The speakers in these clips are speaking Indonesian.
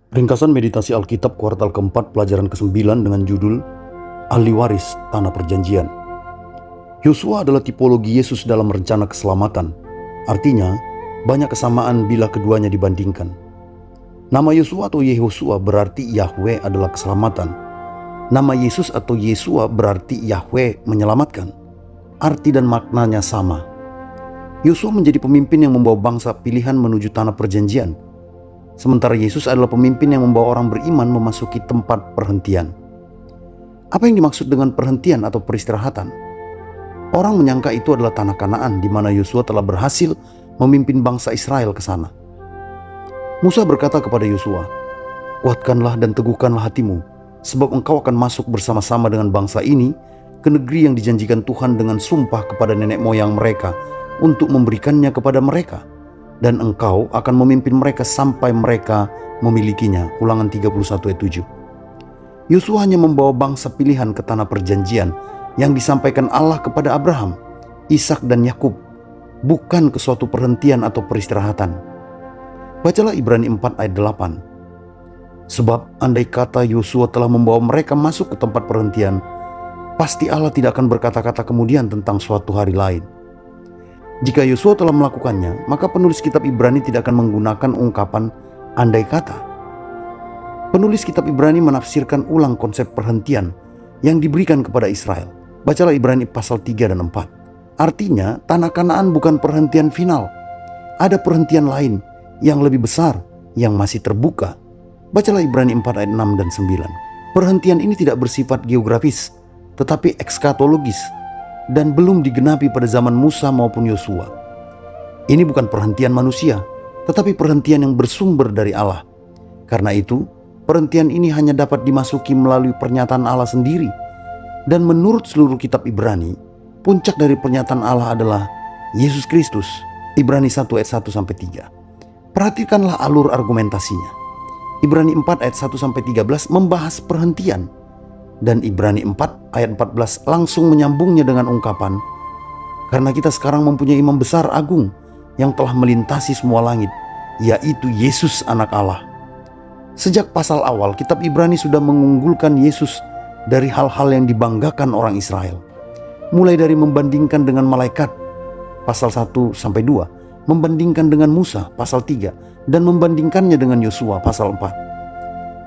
Ringkasan meditasi Alkitab kuartal keempat pelajaran ke-9 dengan judul Ahli Waris Tanah Perjanjian. Yosua adalah tipologi Yesus dalam rencana keselamatan. Artinya, banyak kesamaan bila keduanya dibandingkan. Nama Yosua atau Yehosua berarti Yahweh adalah keselamatan. Nama Yesus atau Yesua berarti Yahweh menyelamatkan. Arti dan maknanya sama. Yosua menjadi pemimpin yang membawa bangsa pilihan menuju tanah perjanjian. Sementara Yesus adalah pemimpin yang membawa orang beriman memasuki tempat perhentian. Apa yang dimaksud dengan perhentian atau peristirahatan? Orang menyangka itu adalah tanah Kanaan di mana Yosua telah berhasil memimpin bangsa Israel ke sana. Musa berkata kepada Yosua, "Kuatkanlah dan teguhkanlah hatimu, sebab engkau akan masuk bersama-sama dengan bangsa ini ke negeri yang dijanjikan Tuhan dengan sumpah kepada nenek moyang mereka untuk memberikannya kepada mereka. Dan engkau akan memimpin mereka sampai mereka memilikinya." Ulangan 31 ayat 7. Yosua hanya membawa bangsa pilihan ke tanah perjanjian yang disampaikan Allah kepada Abraham, Ishak dan Yakub, bukan ke suatu perhentian atau peristirahatan. Bacalah Ibrani 4 ayat 8. Sebab andai kata Yosua telah membawa mereka masuk ke tempat perhentian, pasti Allah tidak akan berkata-kata kemudian tentang suatu hari lain. Jika Yosua telah melakukannya, maka penulis kitab Ibrani tidak akan menggunakan ungkapan andai kata. Penulis kitab Ibrani menafsirkan ulang konsep perhentian yang diberikan kepada Israel. Bacalah Ibrani pasal 3 dan 4. Artinya, tanah Kanaan bukan perhentian final. Ada perhentian lain yang lebih besar yang masih terbuka. Bacalah Ibrani 4 ayat 6 dan 9. Perhentian ini tidak bersifat geografis, tetapi ekskatologis, dan belum digenapi pada zaman Musa maupun Yosua. Ini bukan perhentian manusia, tetapi perhentian yang bersumber dari Allah. Karena itu, perhentian ini hanya dapat dimasuki melalui pernyataan Allah sendiri. Dan menurut seluruh kitab Ibrani, puncak dari pernyataan Allah adalah Yesus Kristus. Ibrani 1 ayat 1-3. Perhatikanlah alur argumentasinya. Ibrani 4 ayat 1-13 membahas perhentian. Dan Ibrani 4 ayat 14 langsung menyambungnya dengan ungkapan, karena kita sekarang mempunyai imam besar agung yang telah melintasi semua langit, yaitu Yesus anak Allah. Sejak pasal awal, kitab Ibrani sudah mengunggulkan Yesus dari hal-hal yang dibanggakan orang Israel. Mulai dari membandingkan dengan malaikat, pasal 1-2, membandingkan dengan Musa, pasal 3, dan membandingkannya dengan Yosua, pasal 4.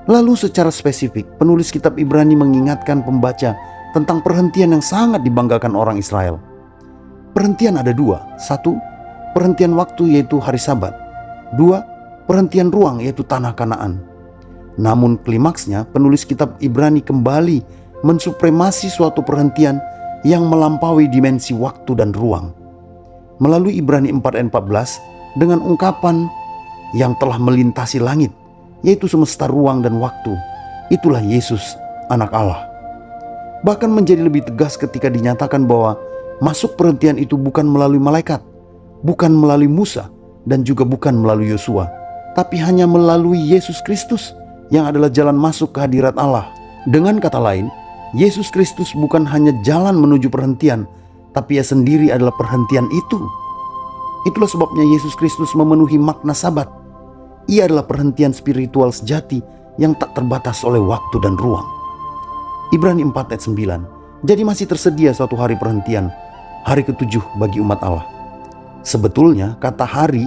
Lalu secara spesifik, penulis kitab Ibrani mengingatkan pembaca tentang perhentian yang sangat dibanggakan orang Israel. Perhentian ada dua. Satu, perhentian waktu yaitu hari Sabat. Dua, perhentian ruang yaitu tanah Kanaan. Namun klimaksnya, penulis kitab Ibrani kembali mensupremasi suatu perhentian yang melampaui dimensi waktu dan ruang. Melalui Ibrani 4 ayat 14 dengan ungkapan yang telah melintasi langit, yaitu semesta ruang dan waktu. Itulah Yesus, anak Allah. Bahkan menjadi lebih tegas ketika dinyatakan bahwa masuk perhentian itu bukan melalui malaikat, bukan melalui Musa, dan juga bukan melalui Yosua, tapi hanya melalui Yesus Kristus yang adalah jalan masuk ke hadirat Allah. Dengan kata lain, Yesus Kristus bukan hanya jalan menuju perhentian, tapi Ia sendiri adalah perhentian itu. Itulah sebabnya Yesus Kristus memenuhi makna Sabat. Ia adalah perhentian spiritual sejati yang tak terbatas oleh waktu dan ruang. Ibrani 4 ayat 9. Jadi masih tersedia suatu hari perhentian, hari ke-7 bagi umat Allah. Sebetulnya kata hari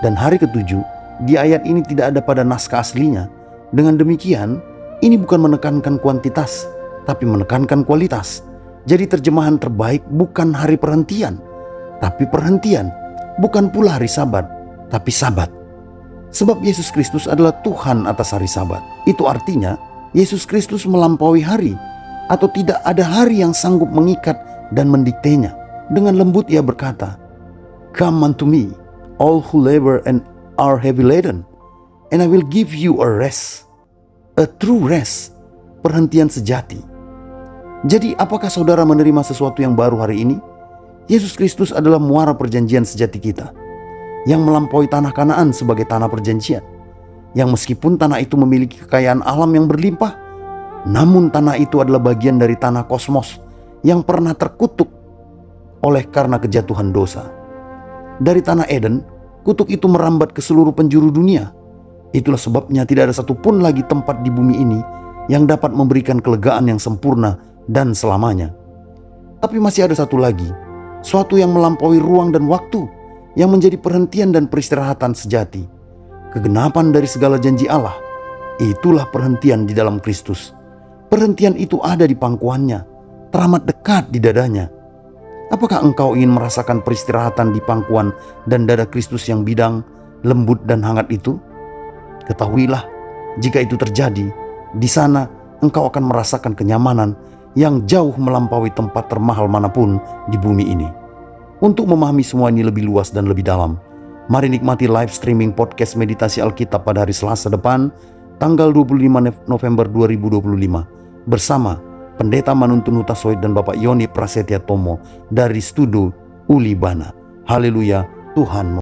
dan hari ke-7 di ayat ini tidak ada pada naskah aslinya. Dengan demikian, ini bukan menekankan kuantitas, tapi menekankan kualitas. Jadi terjemahan terbaik bukan hari perhentian, tapi perhentian. Bukan pula hari Sabat, tapi Sabat. Sebab Yesus Kristus adalah Tuhan atas hari Sabat. Itu artinya Yesus Kristus melampaui hari, atau tidak ada hari yang sanggup mengikat dan mendiktenya. Dengan lembut Ia berkata, "Come unto me, all who labor and are heavy laden, and I will give you a rest." A true rest, perhentian sejati. Jadi apakah saudara menerima sesuatu yang baru hari ini? Yesus Kristus adalah muara perjanjian sejati kita, yang melampaui tanah Kanaan sebagai tanah perjanjian, yang meskipun tanah itu memiliki kekayaan alam yang berlimpah, namun tanah itu adalah bagian dari tanah kosmos yang pernah terkutuk oleh karena kejatuhan dosa. Dari tanah Eden, kutuk itu merambat ke seluruh penjuru dunia. Itulah sebabnya tidak ada satupun lagi tempat di bumi ini yang dapat memberikan kelegaan yang sempurna dan selamanya. Tapi masih ada satu lagi, suatu yang melampaui ruang dan waktu, yang menjadi perhentian dan peristirahatan sejati. Kegenapan dari segala janji Allah, itulah perhentian di dalam Kristus. Perhentian itu ada di pangkuannya, teramat dekat di dadanya. Apakah engkau ingin merasakan peristirahatan di pangkuan dan dada Kristus yang bidang, lembut dan hangat itu? Ketahuilah, jika itu terjadi, di sana engkau akan merasakan kenyamanan yang jauh melampaui tempat termahal manapun di bumi ini. Untuk memahami semua ini lebih luas dan lebih dalam, mari nikmati live streaming podcast Meditasi Alkitab pada hari Selasa depan, tanggal 25 November 2025, bersama Pendeta Manuntun Hutasoid dan Bapak Yoni Prasetya Tomo dari Studio Ulibana. Haleluya, Tuhan